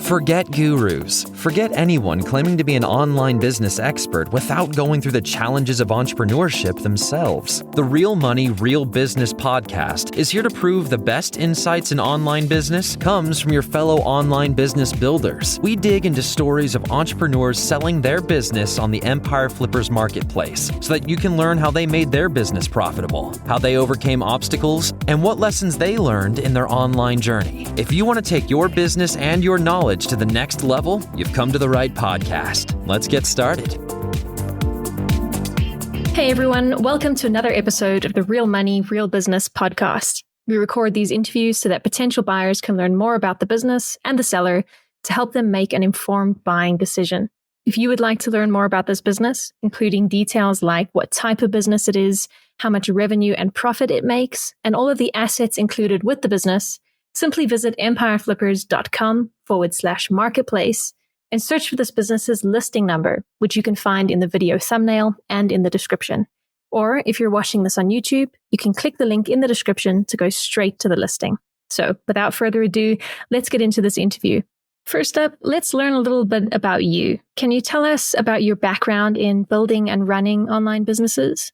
Forget gurus. Forget anyone claiming to be an online business expert without going through the challenges of entrepreneurship themselves. The Real Money, Real Business podcast is here to prove the best insights in online business comes from your fellow online business builders. We dig into stories of entrepreneurs selling their business on the Empire Flippers marketplace so that you can learn how they made their business profitable, how they overcame obstacles, and what lessons they learned in their online journey. If you want to take your business and your knowledge to the next level, you've come to the right podcast. Let's get started. Hey everyone, welcome to another episode of the Real Money, Real Business podcast. We record these interviews so that potential buyers can learn more about the business and the seller to help them make an informed buying decision. If you would like to learn more about this business, including details like what type of business it is, how much revenue and profit it makes, and all of the assets included with the business, simply visit empireflippers.com/marketplace and search for this business's listing number, which you can find in the video thumbnail and in the description. Or if you're watching this on YouTube, you can click the link in the description to go straight to the listing. So without further ado, let's get into this interview. First up, let's learn a little bit about you. Can you tell us about your background in building and running online businesses?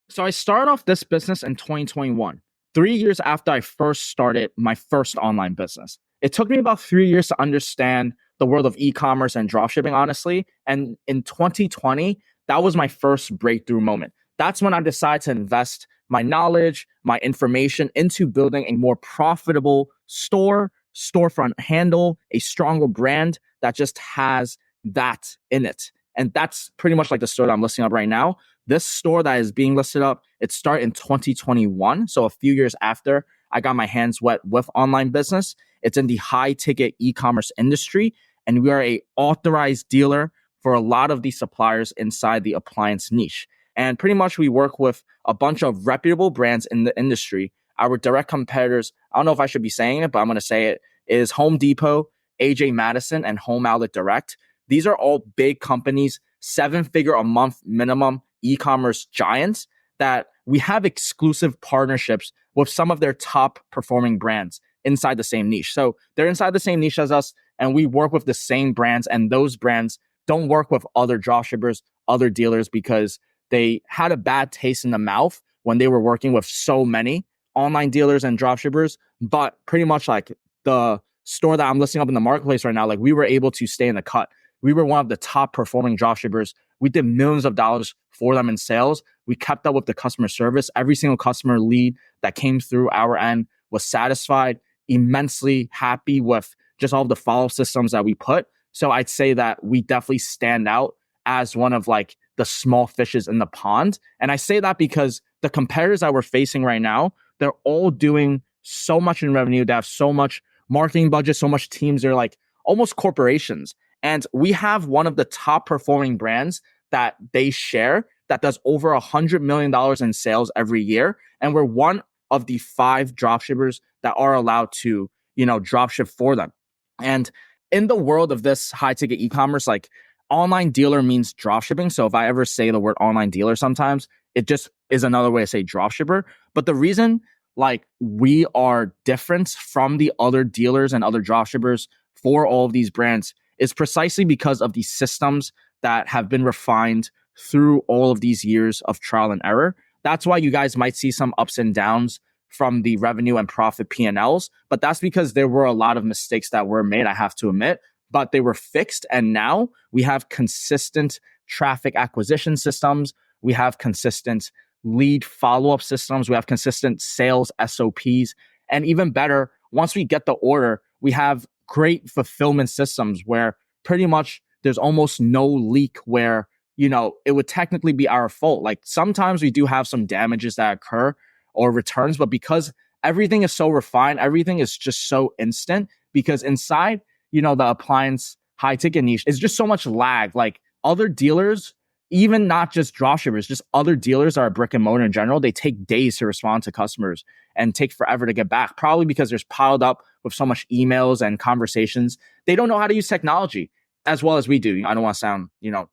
So I started off this business in 2021. 3 years after I first started my first online business. It took me about 3 years to understand the world of e-commerce and dropshipping, honestly. And in 2020, that was my first breakthrough moment. That's when I decided to invest my knowledge, my information into building a more profitable storefront handle, a stronger brand that just has that in it. And that's pretty much like the store that I'm listing up right now. This store that is being listed up, it started in 2021. So a few years after I got my hands wet with online business. It's in the high ticket e-commerce industry. And we are a authorized dealer for a lot of the suppliers inside the appliance niche. And pretty much we work with a bunch of reputable brands in the industry. Our direct competitors, I don't know if I should be saying it, but I'm going to say it, is Home Depot, AJ Madison, and Home Outlet Direct. These are all big companies, 7-figure a month minimum e-commerce giants that we have exclusive partnerships with some of their top performing brands inside the same niche. So they're inside the same niche as us, and we work with the same brands, and those brands don't work with other dropshippers, other dealers, because they had a bad taste in the mouth when they were working with so many online dealers and dropshippers. But pretty much like the store that I'm listing up in the marketplace right now, like we were able to stay in the cut. We were one of the top performing dropshippers. We did millions of dollars for them in sales. We kept up with the customer service. Every single customer lead that came through our end was satisfied, immensely happy with just all the follow-up systems that we put. So I'd say that we definitely stand out as one of like the small fishes in the pond. And I say that because the competitors that we're facing right now, they're all doing so much in revenue. They have so much marketing budget, so much teams. They're like almost corporations. And we have one of the top performing brands that they share that does over $100 million in sales every year. And we're one of the 5 dropshippers that are allowed to, dropship for them. And in the world of this high ticket e-commerce, like online dealer means dropshipping. So if I ever say the word online dealer sometimes, it just is another way to say dropshipper. But the reason like we are different from the other dealers and other dropshippers for all of these brands is precisely because of the systems that have been refined through all of these years of trial and error. That's why you guys might see some ups and downs from the revenue and profit P&Ls, but that's because there were a lot of mistakes that were made, I have to admit, but they were fixed. And now we have consistent traffic acquisition systems. We have consistent lead follow-up systems. We have consistent sales SOPs. And even better, once we get the order, we have great fulfillment systems where pretty much there's almost no leak where, it would technically be our fault. Like sometimes we do have some damages that occur or returns, but because everything is so refined, everything is just so instant because inside, the appliance high ticket niche is just so much lag. Like other dealers, even not just dropshippers, just other dealers are brick and mortar in general. They take days to respond to customers and take forever to get back, probably because there's piled up with so much emails and conversations. They don't know how to use technology as well as we do. I don't want to sound,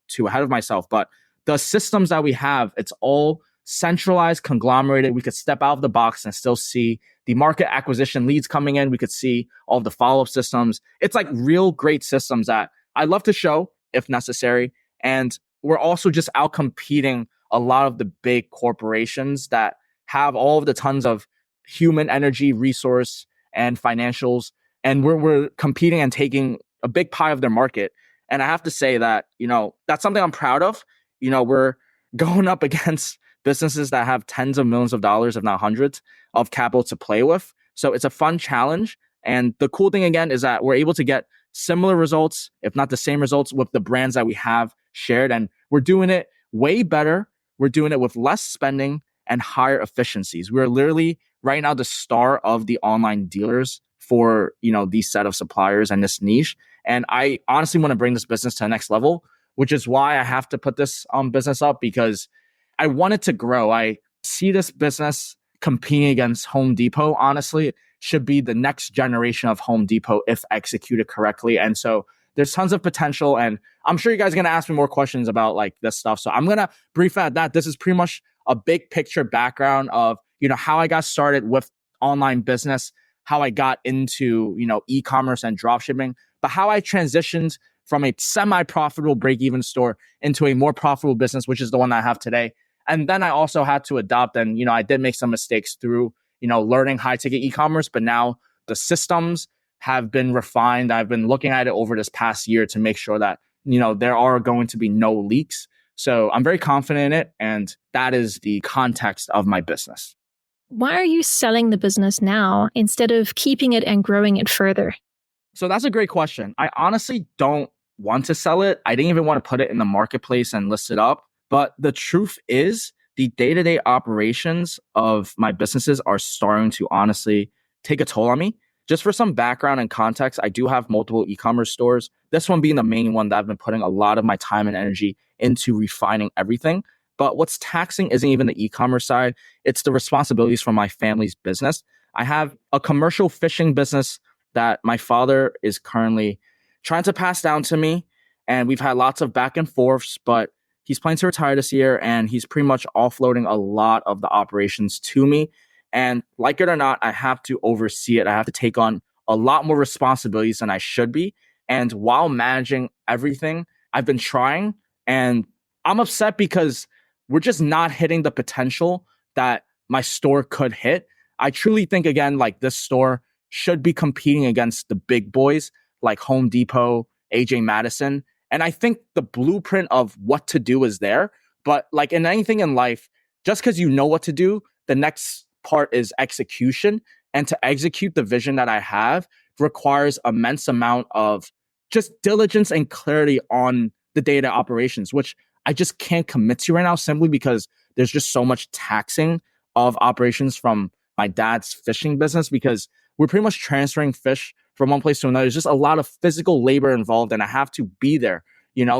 too ahead of myself, but the systems that we have, it's all centralized, conglomerated. We could step out of the box and still see the market acquisition leads coming in. We could see all of the follow-up systems. It's like real great systems that I'd love to show if necessary. And we're also just out competing a lot of the big corporations that have all of the tons of human energy, resource, and financials. And we're competing and taking a big pie of their market. And I have to say that, that's something I'm proud of. We're going up against businesses that have tens of millions of dollars, if not hundreds, of capital to play with. So it's a fun challenge. And the cool thing, again, is that we're able to get similar results, if not the same results, with the brands that we have shared. And we're doing it way better. We're doing it with less spending and higher efficiencies. We're literally right now the star of the online dealers for, these set of suppliers and this niche. And I honestly want to bring this business to the next level, which is why I have to put this business up, because I want it to grow. I see this business competing against Home Depot. Honestly, it should be the next generation of Home Depot if executed correctly. And so there's tons of potential. And I'm sure you guys are going to ask me more questions about like this stuff. So I'm going to brief at that. This is pretty much a big picture background of, how I got started with online business, how I got into, e-commerce and dropshipping, but how I transitioned from a semi-profitable break-even store into a more profitable business, which is the one I have today. And then I also had to adopt, and, I did make some mistakes through, learning high-ticket e-commerce, but now the systems have been refined. I've been looking at it over this past year to make sure that, there are going to be no leaks. So I'm very confident in it. And that is the context of my business. Why are you selling the business now instead of keeping it and growing it further? So that's a great question. I honestly don't want to sell it. I didn't even want to put it in the marketplace and list it up. But the truth is, the day-to-day operations of my businesses are starting to honestly take a toll on me. Just for some background and context, I do have multiple e-commerce stores. This one being the main one that I've been putting a lot of my time and energy into refining everything. But what's taxing isn't even the e-commerce side. It's the responsibilities for my family's business. I have a commercial fishing business that my father is currently trying to pass down to me. And we've had lots of back and forths, but he's planning to retire this year, and he's pretty much offloading a lot of the operations to me. And like it or not, I have to oversee it. I have to take on a lot more responsibilities than I should be. And while managing everything, I've been trying, and I'm upset because we're just not hitting the potential that my store could hit. I truly think, again, like this store should be competing against the big boys like Home Depot, AJ Madison. And I think the blueprint of what to do is there. But like in anything in life, just because you know what to do, the next part is execution. And to execute the vision that I have requires immense amount of just diligence and clarity on the data operations, which I just can't commit to right now simply because there's just so much taxing of operations from my dad's fishing business, because we're pretty much transferring fish from one place to another. There's just a lot of physical labor involved, and I have to be there,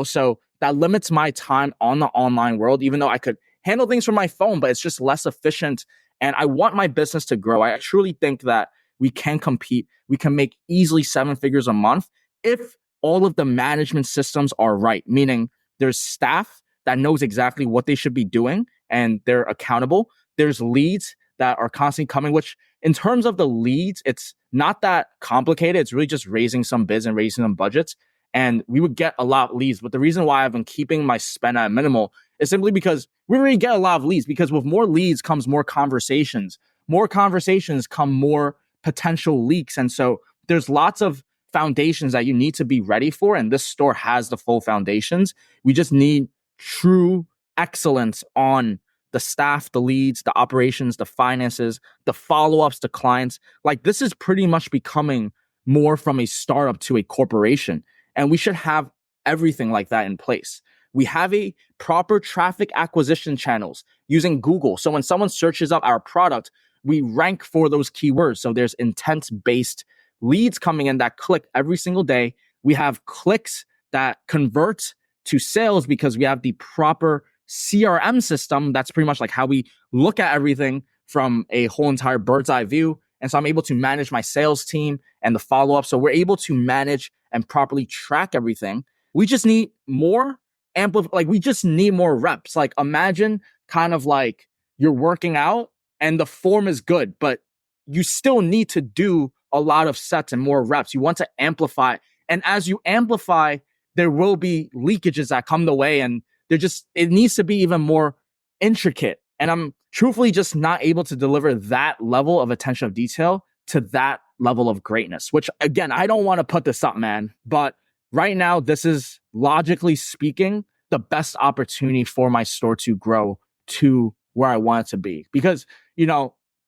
so that limits my time on the online world, even though I could handle things from my phone, but it's just less efficient. And I want my business to grow. I truly think that we can compete. We can make easily 7 figures a month if all of the management systems are right, meaning there's staff that knows exactly what they should be doing and they're accountable. There's leads that are constantly coming, which in terms of the leads, it's not that complicated. It's really just raising some bids and raising some budgets. And we would get a lot of leads. But the reason why I've been keeping my spend at minimal is simply because we already get a lot of leads, because with more leads comes more conversations. More conversations come more potential leaks. And so there's lots of foundations that you need to be ready for. And this store has the full foundations. We just need true excellence on the staff, the leads, the operations, the finances, the follow-ups to clients. Like this is pretty much becoming more from a startup to a corporation. And we should have everything like that in place. We have a proper traffic acquisition channels using Google. So when someone searches up our product, we rank for those keywords. So there's intent-based leads coming in that click every single day. We have clicks that convert to sales because we have the proper CRM system. That's pretty much like how we look at everything from a whole entire bird's eye view. And so I'm able to manage my sales team and the follow-up. So we're able to manage and properly track everything. We just need more we just need more reps. Like imagine kind of like you're working out and the form is good, but you still need to do a lot of sets and more reps. You want to amplify. And as you amplify, there will be leakages that come the way, and it needs to be even more intricate. And I'm truthfully just not able to deliver that level of attention of detail to that level of greatness, which again, I don't want to put this up, man, but right now, this is logically speaking, the best opportunity for my store to grow to where I want it to be. Because,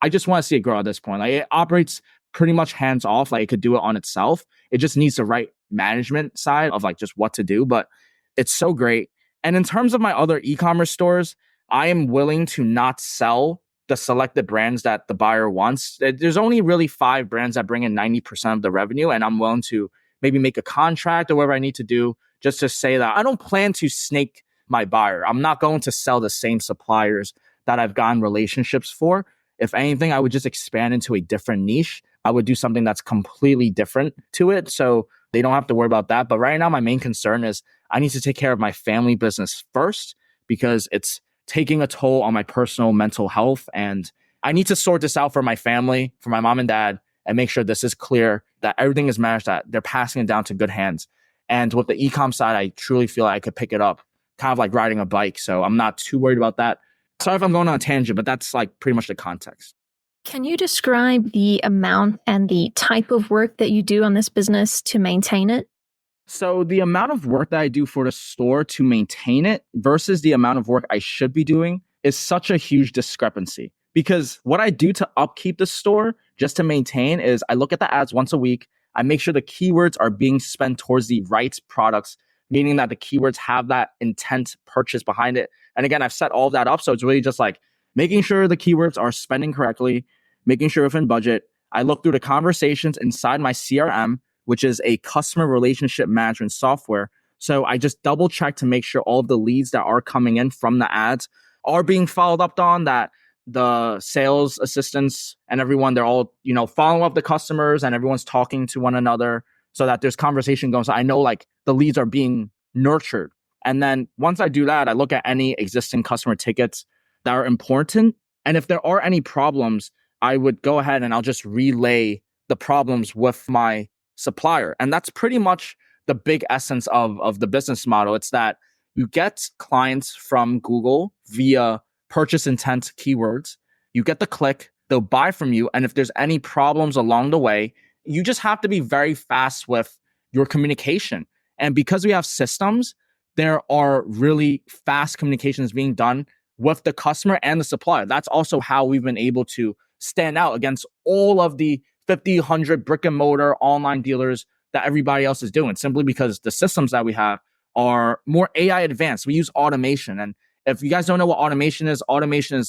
I just want to see it grow at this point. Like, it operates pretty much hands off. Like, it could do it on itself. It just needs the right management side of like just what to do, but it's so great. And in terms of my other e-commerce stores, I am willing to not sell the selected brands that the buyer wants. There's only really 5 brands that bring in 90% of the revenue, and I'm willing to maybe make a contract or whatever I need to do just to say that I don't plan to snake my buyer. I'm not going to sell the same suppliers that I've gotten relationships for. If anything, I would just expand into a different niche. I would do something that's completely different to it, so they don't have to worry about that. But right now, my main concern is I need to take care of my family business first, because it's taking a toll on my personal mental health. And I need to sort this out for my family, for my mom and dad, and make sure this is clear, that everything is managed, that they're passing it down to good hands. And with the e-com side, I truly feel like I could pick it up, kind of like riding a bike. So I'm not too worried about that. Sorry if I'm going on a tangent, but that's like pretty much the context. Can you describe the amount and the type of work that you do on this business to maintain it? So the amount of work that I do for the store to maintain it versus the amount of work I should be doing is such a huge discrepancy. Because what I do to upkeep the store, just to maintain, is I look at the ads once a week. I make sure the keywords are being spent towards the right products, meaning that the keywords have that intent purchase behind it. And again, I've set all of that up. So it's really just like making sure the keywords are spending correctly, making sure within budget. I look through the conversations inside my CRM, which is a customer relationship management software. So I just double check to make sure all of the leads that are coming in from the ads are being followed up on, that the sales assistants and everyone, they're all, following up the customers and everyone's talking to one another so that there's conversation going. So I know like the leads are being nurtured. And then once I do that, I look at any existing customer tickets that are important. And if there are any problems, I would go ahead and I'll just relay the problems with my supplier. And that's pretty much the big essence of the business model. It's that you get clients from Google via purchase intent keywords. You get the click, they'll buy from you. And if there's any problems along the way, you just have to be very fast with your communication. And because we have systems, there are really fast communications being done with the customer and the supplier. That's also how we've been able to stand out against all of the 50, 100 brick and mortar online dealers that everybody else is doing, simply because the systems that we have are more AI advanced. We use automation. And if you guys don't know what automation is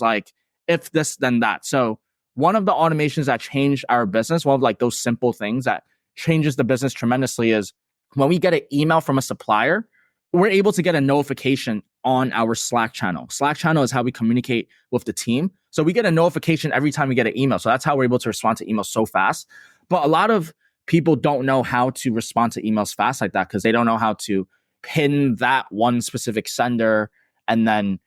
like, if this, then that. So one of the automations that changed our business, one of like those simple things that changes the business tremendously, is when we get an email from a supplier, we're able to get a notification on our Slack channel. Slack channel is how we communicate with the team. So we get a notification every time we get an email. So that's how we're able to respond to emails so fast. But a lot of people don't know how to respond to emails fast like that, because they don't know how to pin that one specific sender and then,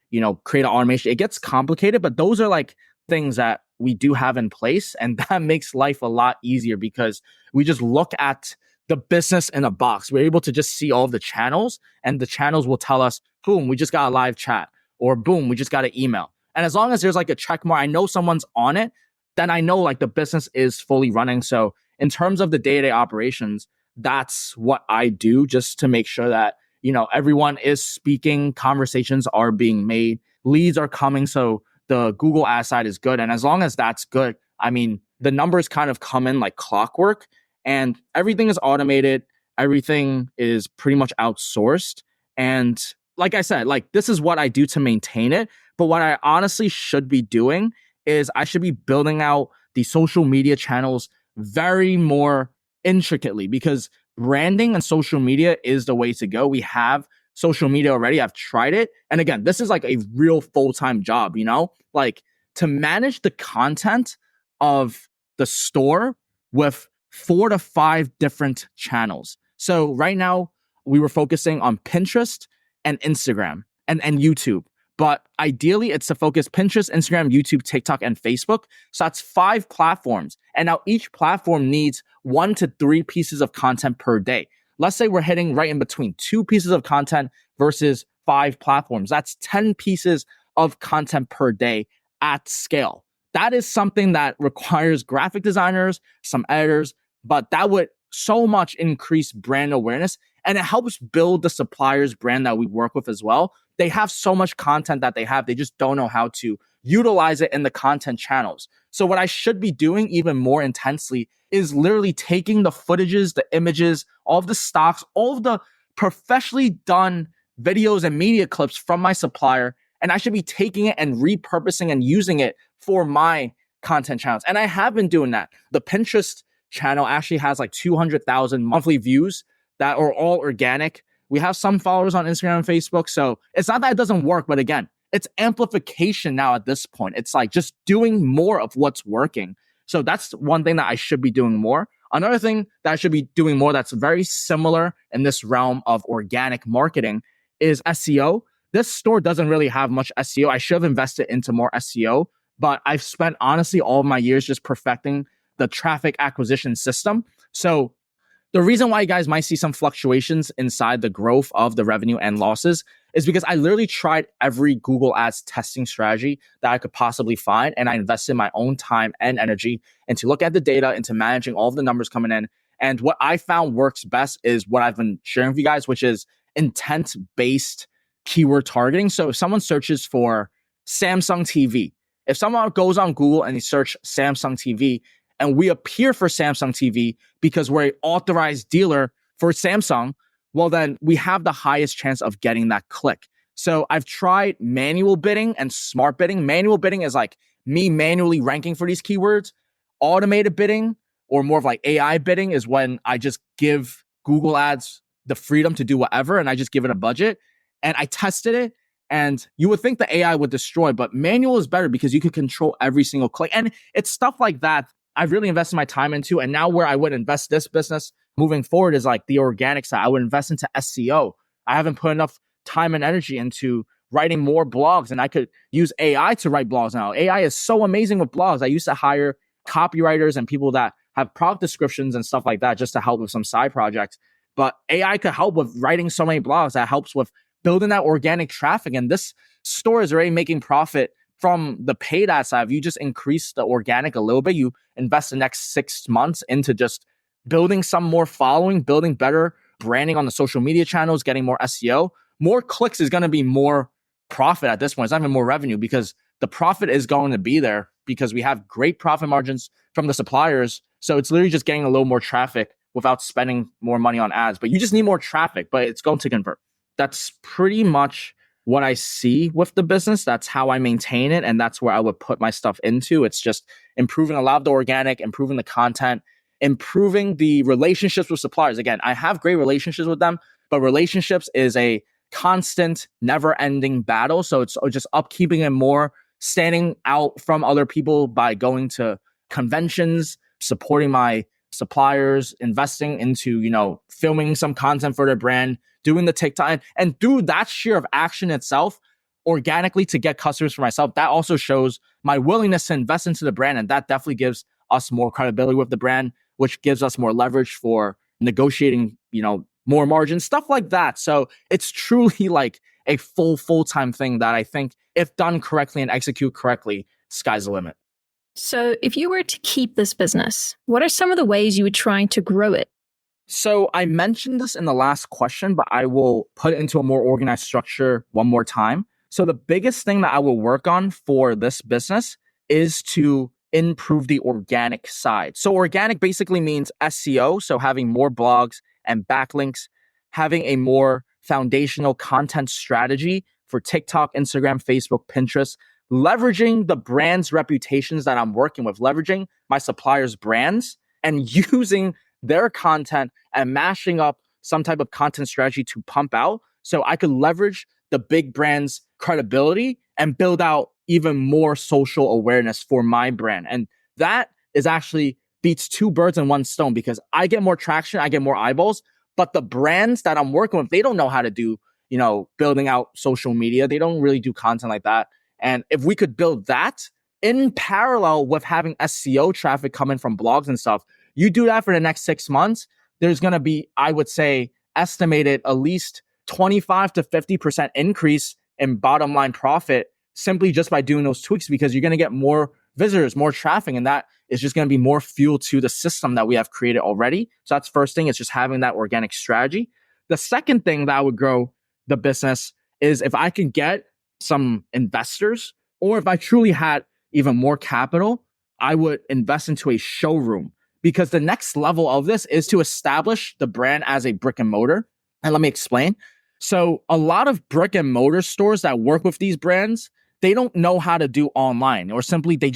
create an automation. It gets complicated, but those are like things that we do have in place. And that makes life a lot easier, because we just look at the business in a box. We're able to just see all of the channels, and the channels will tell us, boom, we just got a live chat, or boom, we just got an email. And as long as there's like a check mark, I know someone's on it, then I know like the business is fully running. So in terms of the day-to-day operations, that's what I do, just to make sure that, everyone is speaking, conversations are being made, leads are coming. So the Google ad side is good. And as long as that's good, I mean, the numbers kind of come in like clockwork, and everything is automated. Everything is pretty much outsourced. And like I said, like this is what I do to maintain it. But what I honestly should be doing is I should be building out the social media channels very more intricately, because branding and social media is the way to go. We have social media already. I've tried it. And again, this is like a real full-time job, like to manage the content of the store with 4 to 5 different channels. So right now we were focusing on Pinterest and Instagram and YouTube. But ideally, it's to focus Pinterest, Instagram, YouTube, TikTok, and Facebook. So that's 5 platforms. And now each platform needs 1 to 3 pieces of content per day. Let's say we're hitting right in between 2 pieces of content versus 5 platforms. That's 10 pieces of content per day at scale. That is something that requires graphic designers, some editors, but that would so much increase brand awareness. And it helps build the supplier's brand that we work with as well. They have so much content that they have. They just don't know how to utilize it in the content channels. So what I should be doing even more intensely is literally taking the footages, the images, all of the stocks, all of the professionally done videos and media clips from my supplier. And I should be taking it and repurposing and using it for my content channels. And I have been doing that. The Pinterest channel actually has like 200,000 monthly views that are all organic. We have some followers on Instagram and Facebook. So it's not that it doesn't work, but again, it's amplification now at this point. It's like just doing more of what's working. So that's one thing that I should be doing more. Another thing that I should be doing more that's very similar in this realm of organic marketing is SEO. This store doesn't really have much SEO. I should have invested into more SEO, but I've spent honestly all of my years just perfecting the traffic acquisition system. So the reason why you guys might see some fluctuations inside the growth of the revenue and losses is because I literally tried every Google Ads testing strategy that I could possibly find. And I invested my own time and energy into look at the data, into managing all of the numbers coming in. And what I found works best is what I've been sharing with you guys, which is intent-based keyword targeting. So if someone searches for Samsung TV, if someone goes on Google and they search Samsung TV, and we appear for Samsung TV because we're an authorized dealer for Samsung, well, then we have the highest chance of getting that click. So I've tried manual bidding and smart bidding. Manual bidding is like me manually ranking for these keywords. Automated bidding, or more of like AI bidding, is when I just give Google Ads the freedom to do whatever and I just give it a budget. And I tested it. And you would think the AI would destroy, but manual is better because you can control every single click. And it's stuff like that I've really invested my time into. And now where I would invest this business moving forward is like the organic side. I would invest into SEO. I haven't put enough time and energy into writing more blogs, and I could use AI to write blogs now. AI is so amazing with blogs. I used to hire copywriters and people that have product descriptions and stuff like that just to help with some side projects. But AI could help with writing so many blogs. That helps with building that organic traffic. And this store is already making profit from the paid ad side. If you just increase the organic a little bit, you invest the next 6 months into just building some more following, building better branding on the social media channels, getting more SEO, more clicks is going to be more profit at this point. It's not even more revenue because the profit is going to be there because we have great profit margins from the suppliers. So it's literally just getting a little more traffic without spending more money on ads. But you just need more traffic, but it's going to convert. That's pretty much what I see with the business. That's how I maintain it. And that's where I would put my stuff into. It's just improving a lot of the organic, improving the content, improving the relationships with suppliers. Again, I have great relationships with them, but relationships is a constant, never-ending battle. So it's just upkeeping and more standing out from other people by going to conventions, supporting my suppliers, investing into, filming some content for their brand, doing the TikTok, and through that sheer of action itself, organically to get customers for myself, that also shows my willingness to invest into the brand. And that definitely gives us more credibility with the brand, which gives us more leverage for negotiating, more margin, stuff like that. So it's truly like a full-time thing that I think if done correctly and execute correctly, sky's the limit. So if you were to keep this business, what are some of the ways you would try to grow it? So I mentioned this in the last question, but I will put it into a more organized structure one more time. So the biggest thing that I will work on for this business is to improve the organic side. So organic basically means SEO. So having more blogs and backlinks, having a more foundational content strategy for TikTok, Instagram, Facebook, Pinterest, leveraging the brand's reputations that I'm working with, leveraging my suppliers' brands and using their content and mashing up some type of content strategy to pump out so I could leverage the big brand's credibility and build out even more social awareness for my brand. And that is actually beats 2 birds in 1 stone because I get more traction, I get more eyeballs, but the brands that I'm working with, they don't know how to do building out social media. They don't really do content like that. And if we could build that in parallel with having SEO traffic coming from blogs and stuff, you do that for the next 6 months, there's going to be, I would say, estimated at least 25 to 50% increase in bottom line profit simply just by doing those tweaks, because you're going to get more visitors, more traffic, and that is just going to be more fuel to the system that we have created already. So that's first thing, it's just having that organic strategy. The second thing that would grow the business is if I can get some investors, or if I truly had even more capital, I would invest into a showroom, because the next level of this is to establish the brand as a brick and mortar. And let me explain. So a lot of brick and mortar stores that work with these brands, they don't know how to do online, or simply they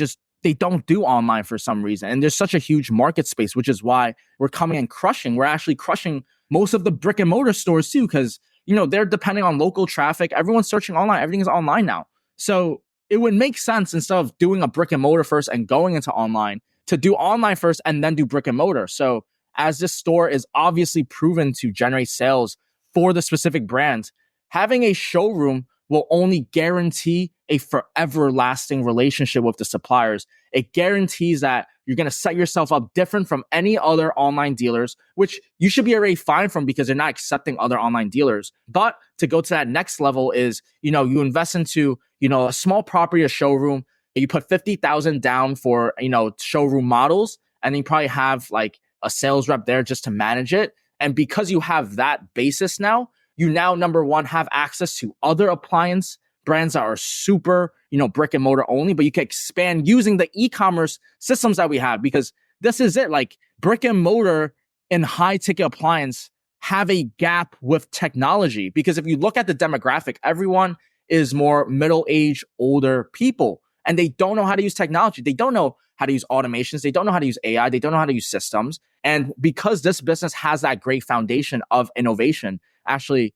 don't do online for some reason. And there's such a huge market space, which is why we're coming and crushing. We're actually crushing most of the brick and mortar stores too, because they're depending on local traffic. Everyone's searching online. Everything is online now. So it would make sense, instead of doing a brick and mortar first and going into online, to do online first and then do brick and mortar. So as this store is obviously proven to generate sales for the specific brands, having a showroom will only guarantee a forever lasting relationship with the suppliers. It guarantees that you're going to set yourself up different from any other online dealers, which you should be already fine from because they're not accepting other online dealers. But to go to that next level is, you invest into, a small property, a showroom. You put 50,000 down for, showroom models, and then you probably have like a sales rep there just to manage it. And because you have that basis now, you now, number one, have access to other appliance brands that are super, brick and mortar only, but you can expand using the e-commerce systems that we have, because this is it. Like, brick and mortar and high ticket appliance have a gap with technology, because if you look at the demographic, everyone is more middle-aged, older people, and they don't know how to use technology. They don't know how to use automations. They don't know how to use AI. They don't know how to use systems. And because this business has that great foundation of innovation, actually,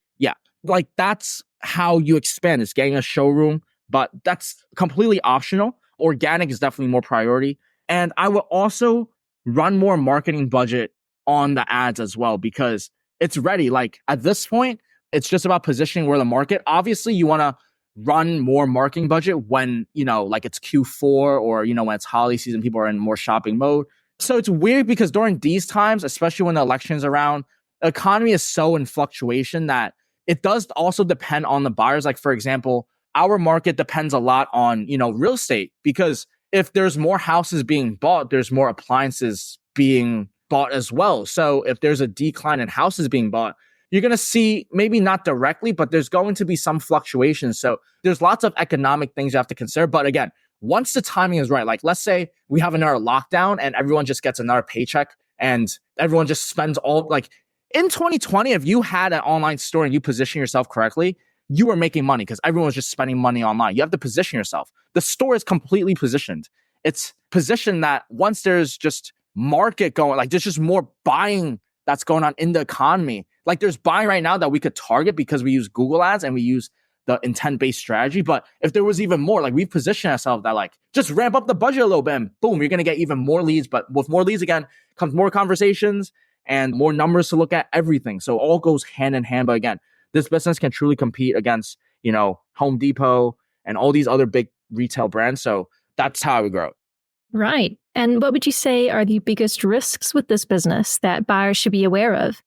that's how you expand, is getting a showroom, but that's completely optional. Organic is definitely more priority. And I will also run more marketing budget on the ads as well, because it's ready. Like, at this point, it's just about positioning where the market. Obviously, you want to run more marketing budget when, it's Q4 or, when it's holiday season, people are in more shopping mode. So it's weird because during these times, especially when the election's around, the economy is so in fluctuation that it does also depend on the buyers. Like, for example, our market depends a lot on, real estate, because if there's more houses being bought, there's more appliances being bought as well. So if there's a decline in houses being bought, you're going to see, maybe not directly, but there's going to be some fluctuation. So there's lots of economic things you have to consider. But again, once the timing is right, like let's say we have another lockdown and everyone just gets another paycheck and everyone just spends all, like, in 2020, if you had an online store and you position yourself correctly, you were making money because everyone was just spending money online. You have to position yourself. The store is completely positioned. It's positioned that once there's just market going, like there's just more buying that's going on in the economy. Like, there's buying right now that we could target because we use Google ads and we use the intent-based strategy. But if there was even more, like, we've positioned ourselves that, like, just ramp up the budget a little bit and boom, you're going to get even more leads. But with more leads, again, comes more conversations and more numbers to look at, everything. So all goes hand in hand. But again, this business can truly compete against, Home Depot and all these other big retail brands. So that's how I would grow. Right. And what would you say are the biggest risks with this business that buyers should be aware of?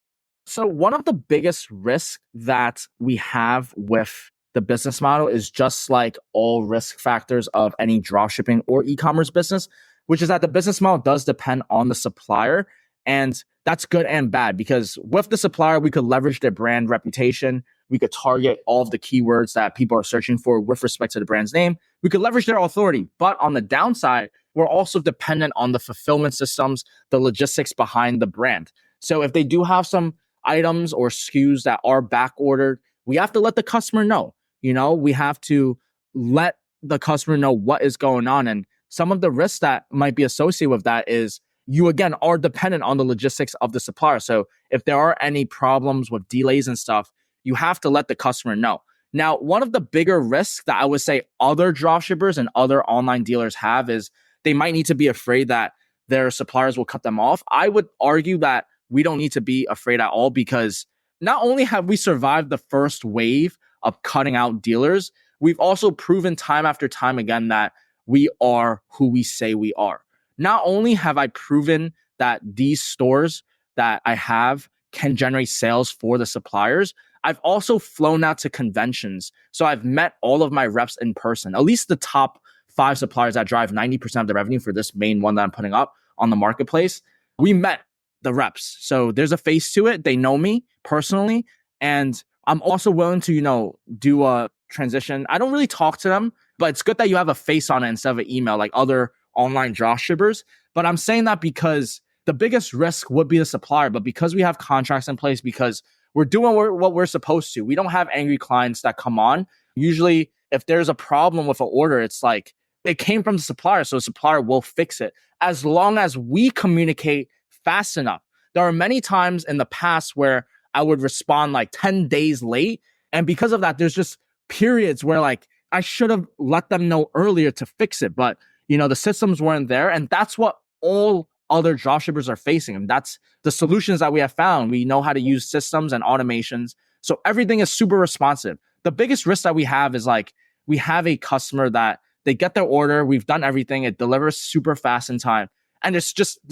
So one of the biggest risks that we have with the business model is just like all risk factors of any dropshipping or e-commerce business, which is that the business model does depend on the supplier. And that's good and bad, because with the supplier, we could leverage their brand reputation. We could target all of the keywords that people are searching for with respect to the brand's name. We could leverage their authority. But on the downside, we're also dependent on the fulfillment systems, the logistics behind the brand. So if they do have some items or SKUs that are back ordered, we have to let the customer know. We have to let the customer know what is going on. And some of the risks that might be associated with that is you, again, are dependent on the logistics of the supplier. So if there are any problems with delays and stuff, you have to let the customer know. Now, one of the bigger risks that I would say other dropshippers and other online dealers have is they might need to be afraid that their suppliers will cut them off. I would argue that we don't need to be afraid at all, because not only have we survived the first wave of cutting out dealers, we've also proven time after time again that we are who we say we are. Not only have I proven that these stores that I have can generate sales for the suppliers, I've also flown out to conventions. So I've met all of my reps in person, at least the top 5 suppliers that drive 90% of the revenue for this main one that I'm putting up on the marketplace. We met the reps. So there's a face to it. They know me personally. And I'm also willing to, do a transition. I don't really talk to them, but it's good that you have a face on it instead of an email like other online dropshippers. But I'm saying that because the biggest risk would be the supplier. But because we have contracts in place, because we're doing what we're supposed to, we don't have angry clients that come on. Usually, if there's a problem with an order, it's like it came from the supplier, so the supplier will fix it. As long as we communicate fast enough. There are many times in the past where I would respond like 10 days late. And because of that, there's just periods where like I should have let them know earlier to fix it. But, the systems weren't there. And that's what all other dropshippers are facing. And that's the solutions that we have found. We know how to use systems and automations. So everything is super responsive. The biggest risk that we have is like we have a customer that they get their order. We've done everything. It delivers super they're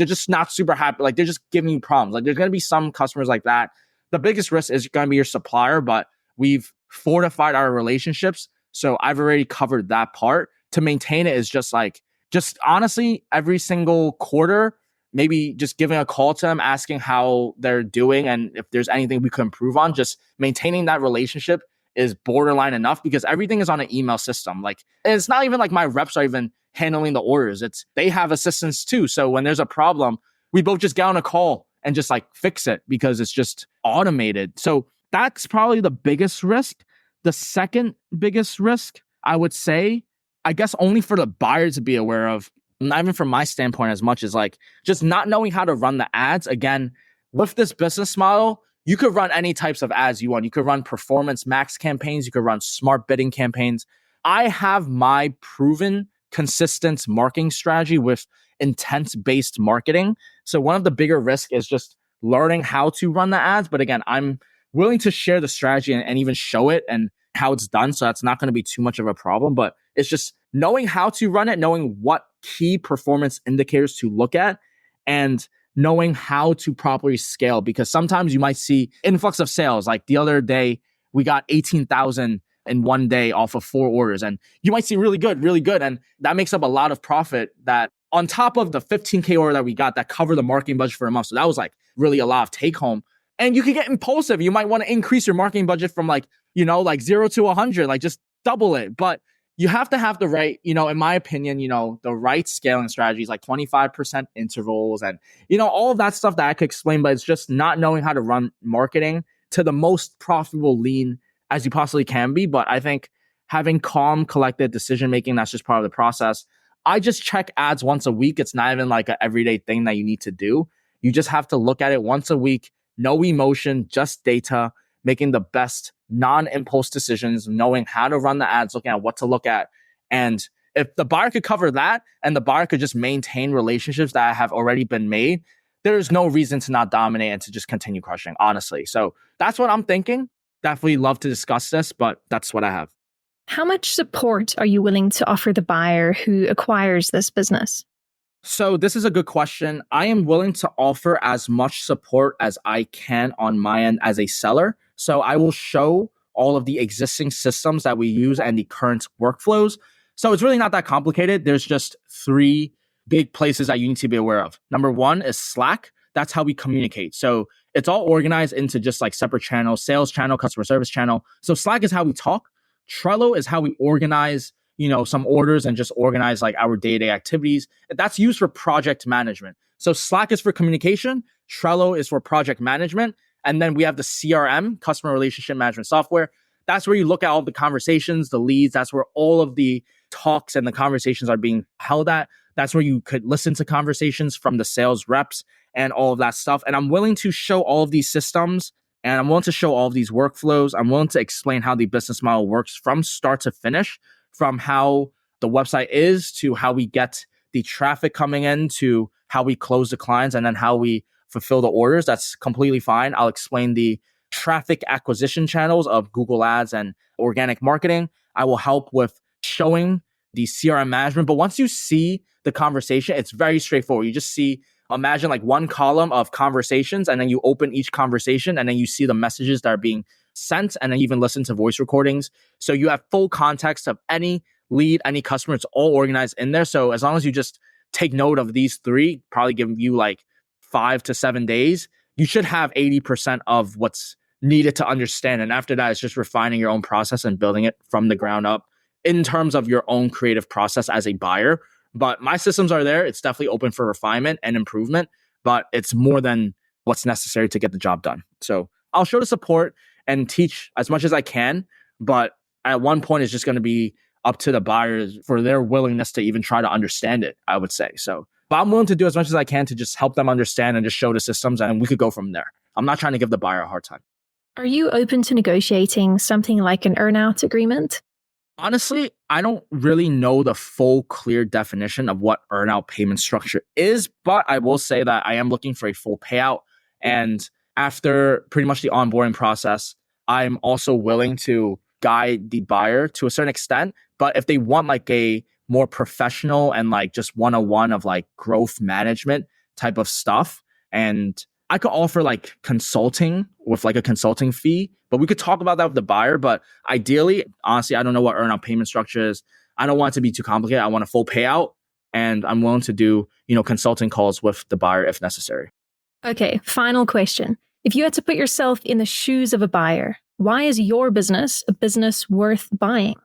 just not super happy. Like they're just giving you problems. Like there's going to be some customers like that. The biggest risk is going to be your supplier, but we've fortified our relationships. So I've already covered that part. To maintain it is just honestly, every single quarter, maybe just giving a call to them, asking how they're doing and if there's anything we could improve on. Just maintaining that relationship is borderline enough because everything is on an email system. And it's not even like my reps are even handling the orders. They have assistants too. So when there's a problem, we both just get on a call and just like fix it because it's just automated. So that's probably the biggest risk. The second biggest risk, I would say, I guess only for the buyer to be aware of, not even from my standpoint as much as like just not knowing how to run the ads. Again, with this business model, you could run any types of ads you want. You could run performance max campaigns. You could run smart bidding campaigns. I have my proven consistent marketing strategy with intent-based marketing. So one of the bigger risks is just learning how to run the ads. But again, I'm willing to share the strategy and even show it and how it's done. So that's not going to be too much of a problem, but it's just knowing how to run it, knowing what key performance indicators to look at, and knowing how to properly scale. Because sometimes you might see influx of sales. Like the other day, we got 18,000 in one day off of 4 orders. And you might see really good. And that makes up a lot of profit that on top of the 15K order that we got that covered the marketing budget for a month. So that was like really a lot of take home. And you could get impulsive. You might want to increase your marketing budget from like 0 to 100, like just double it. But you have to have the right, in my opinion, the right scaling strategies, like 25% intervals and, all of that stuff that I could explain, but it's just not knowing how to run marketing to the most profitable lean as you possibly can be. But I think having calm, collected decision-making, that's just part of the process. I just check ads once a week. It's not even like an everyday thing that you need to do. You just have to look at it once a week, no emotion, just data, making the best non-impulse decisions, knowing how to run the ads, looking at what to look at. And if the buyer could cover that and the buyer could just maintain relationships that have already been made, there's no reason to not dominate and to just continue crushing, honestly. So that's what I'm thinking. Definitely love to discuss this, but that's what I have. How much support are you willing to offer the buyer who acquires this business? So this is a good question. I am willing to offer as much support as I can on my end as a seller. So I will show all of the existing systems that we use and the current workflows. So it's really not that complicated. There's just 3 big places that you need to be aware of. Number 1 is Slack. That's how we communicate. So it's all organized into just like separate channels, sales channel, customer service channel. So Slack is how we talk. Trello is how we organize, some orders and just organize like our day-to-day activities. That's used for project management. So Slack is for communication. Trello is for project management. And then we have the CRM, customer relationship management software. That's where you look at all the conversations, the leads. That's where all of the talks and the conversations are being held at. That's where you could listen to conversations from the sales reps and all of that stuff. And I'm willing to show all of these systems and I'm willing to show all of these workflows. I'm willing to explain how the business model works from start to finish, from how the website is to how we get the traffic coming in to how we close the clients and then how we fulfill the orders. That's completely fine. I'll explain the traffic acquisition channels of Google Ads and organic marketing. I will help with showing the CRM management. But once you see the conversation, it's very straightforward. You just see, imagine like one column of conversations, and then you open each conversation, and then you see the messages that are being sent, and then even listen to voice recordings. So you have full context of any lead, any customer. It's all organized in there. So as long as you just take note of these three, probably give you like 5 to 7 days, you should have 80% of what's needed to understand. And after that, it's just refining your own process and building it from the ground up in terms of your own creative process as a buyer. But my systems are there. It's definitely open for refinement and improvement, but it's more than what's necessary to get the job done. So I'll show the support and teach as much as I can, but at one point it's just going to be up to the buyers for their willingness to even try to understand it, I would say. So, but I'm willing to do as much as I can to just help them understand and just show the systems, and we could go from there. I'm not trying to give the buyer a hard time. Are you open to negotiating something like an earn-out agreement? Honestly, I don't really know the full clear definition of what earnout payment structure is, but I will say that I am looking for a full payout. And after pretty much the onboarding process, I'm also willing to guide the buyer to a certain extent. But if they want like a more professional and like just one-on-one of like growth management type of stuff, and I could offer like consulting with like a consulting fee, but we could talk about that with the buyer. But ideally, honestly, I don't know what earnout payment structure is. I don't want it to be too complicated. I want a full payout, and I'm willing to do, consulting calls with the buyer if necessary. Okay, final question. If you had to put yourself in the shoes of a buyer, why is your business a business worth buying?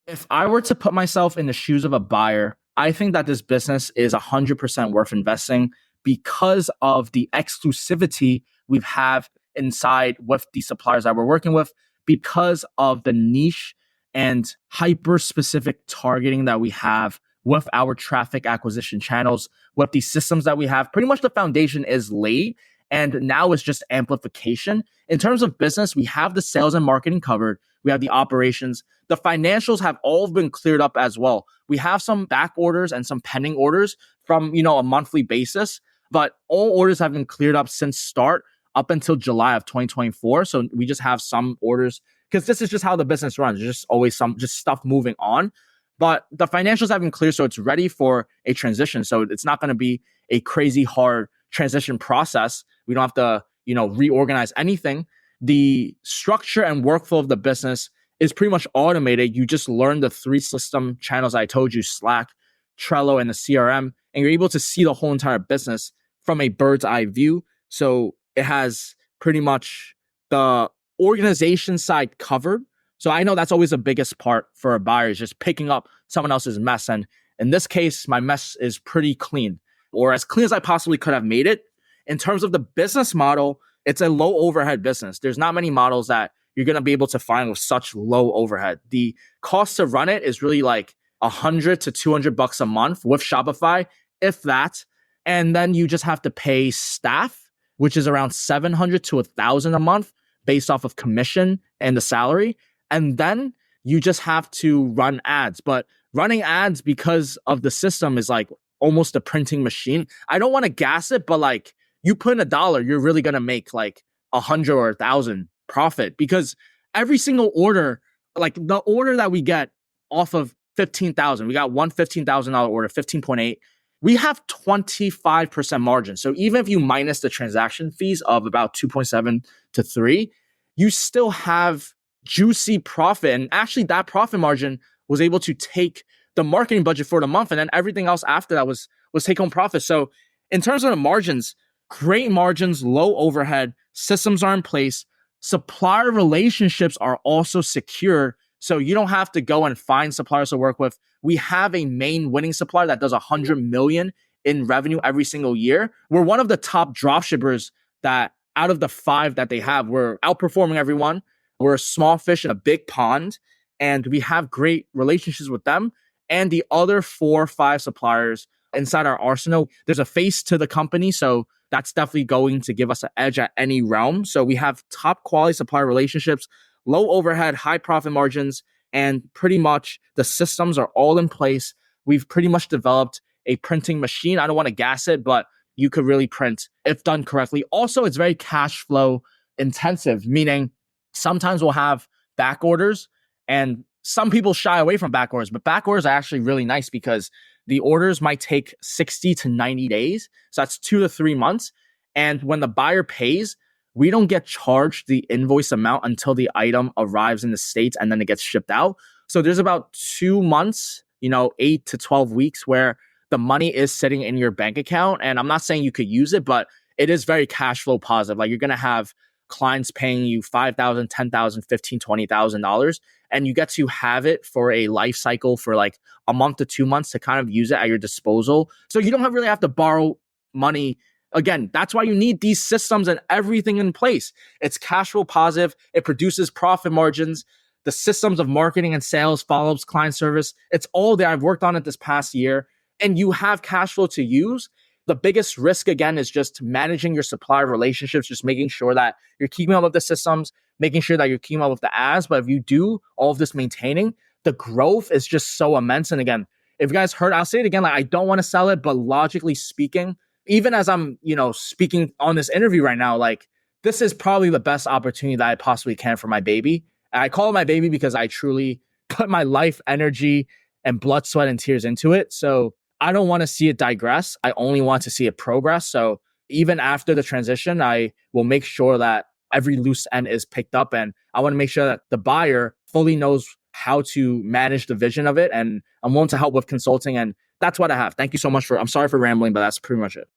If I were to put myself in the shoes of a buyer, I think that this business is 100% worth investing because of the exclusivity we have inside with the suppliers that we're working with, because of the niche and hyper-specific targeting that we have with our traffic acquisition channels, with the systems that we have. Pretty much the foundation is laid, and now it's just amplification. In terms of business, we have the sales and marketing covered. We have the operations. The financials have all been cleared up as well. We have some back orders and some pending orders from, a monthly basis, but all orders have been cleared up since start up until July of 2024. So we just have some orders because this is just how the business runs. There's just always just stuff moving on. But the financials have been clear, so it's ready for a transition. So it's not going to be a crazy hard transition process. We don't have to, reorganize anything. The structure and workflow of the business is pretty much automated. You just learn the 3 system channels I told you, Slack, Trello, and the CRM, and you're able to see the whole entire business from a bird's eye view. So it has pretty much the organization side covered. So I know that's always the biggest part for a buyer, is just picking up someone else's mess. And in this case, my mess is pretty clean, or as clean as I possibly could have made it. In terms of the business model, it's a low overhead business. There's not many models that you're going to be able to find with such low overhead. The cost to run it is really like $100 to $200 a month with Shopify, if that. And then you just have to pay staff, which is around $700 to $1,000 a month based off of commission and the salary. And then you just have to run ads. But running ads, because of the system, is like almost a printing machine. I don't want to gas it, but like you put in $1, you're really going to make like 100 or 1,000 profit, because every single order, like the order that we get off of 15,000, we got one $15,000 order, 15.8. We have 25% margin. So even if you minus the transaction fees of about 2.7 to 3, you still have juicy profit. And actually that profit margin was able to take the marketing budget for the month, and then everything else after that was take home profit. So in terms of the margins, great margins, low overhead, systems are in place, supplier relationships are also secure. So you don't have to go and find suppliers to work with. We have a main winning supplier that does 100 million in revenue every single year. We're one of the top dropshippers that out of the 5 that they have, we're outperforming everyone. We're a small fish in a big pond, and we have great relationships with them and the other 4 or 5 suppliers inside our arsenal. There's a face to the company, so that's definitely going to give us an edge at any realm. So we have top quality supplier relationships, low overhead, high profit margins, and pretty much the systems are all in place. We've pretty much developed a printing machine. I don't want to gas it, but you could really print if done correctly. Also, it's very cash flow intensive, meaning sometimes we'll have back orders, and some people shy away from back orders, but back orders are actually really nice because the orders might take 60 to 90 days. So that's 2 to 3 months. And when the buyer pays, we don't get charged the invoice amount until the item arrives in the States and then it gets shipped out. So there's about 2 months, 8 to 12 weeks where the money is sitting in your bank account. And I'm not saying you could use it, but it is very cash flow positive. Like, you're going to have clients paying you $5,000, $10,000, $15,000, $20,000, and you get to have it for a life cycle for like a month to 2 months to kind of use it at your disposal. So you don't really have to borrow money. Again, that's why you need these systems and everything in place. It's cash flow positive. It produces profit margins. The systems of marketing and sales, follow-ups, client service, it's all there. I've worked on it this past year, and you have cash flow to use. The biggest risk, again, is just managing your supplier relationships, just making sure that you're keeping up with the systems, making sure that you're keeping up with the ads. But if you do all of this maintaining, the growth is just so immense. And again, if you guys heard, I'll say it again, like, I don't want to sell it, but logically speaking, even as I'm, speaking on this interview right now, like, this is probably the best opportunity that I possibly can for my baby. And I call it my baby because I truly put my life, energy, and blood, sweat, and tears into it. So I don't want to see it digress. I only want to see it progress. So even after the transition, I will make sure that every loose end is picked up. And I want to make sure that the buyer fully knows how to manage the vision of it. And I'm willing to help with consulting. And that's what I have. Thank you so much I'm sorry for rambling, but that's pretty much it.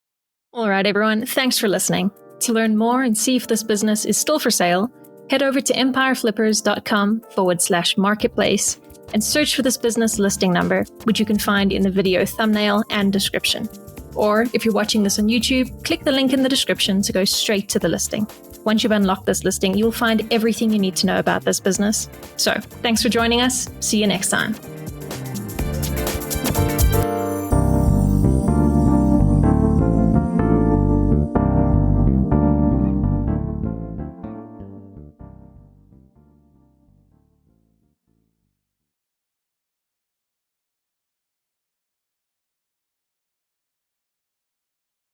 All right, everyone. Thanks for listening. To learn more and see if this business is still for sale, head over to empireflippers.com/marketplace and search for this business listing number, which you can find in the video thumbnail and description. Or if you're watching this on YouTube, click the link in the description to go straight to the listing. Once you've unlocked this listing, you'll find everything you need to know about this business. So, thanks for joining us. See you next time.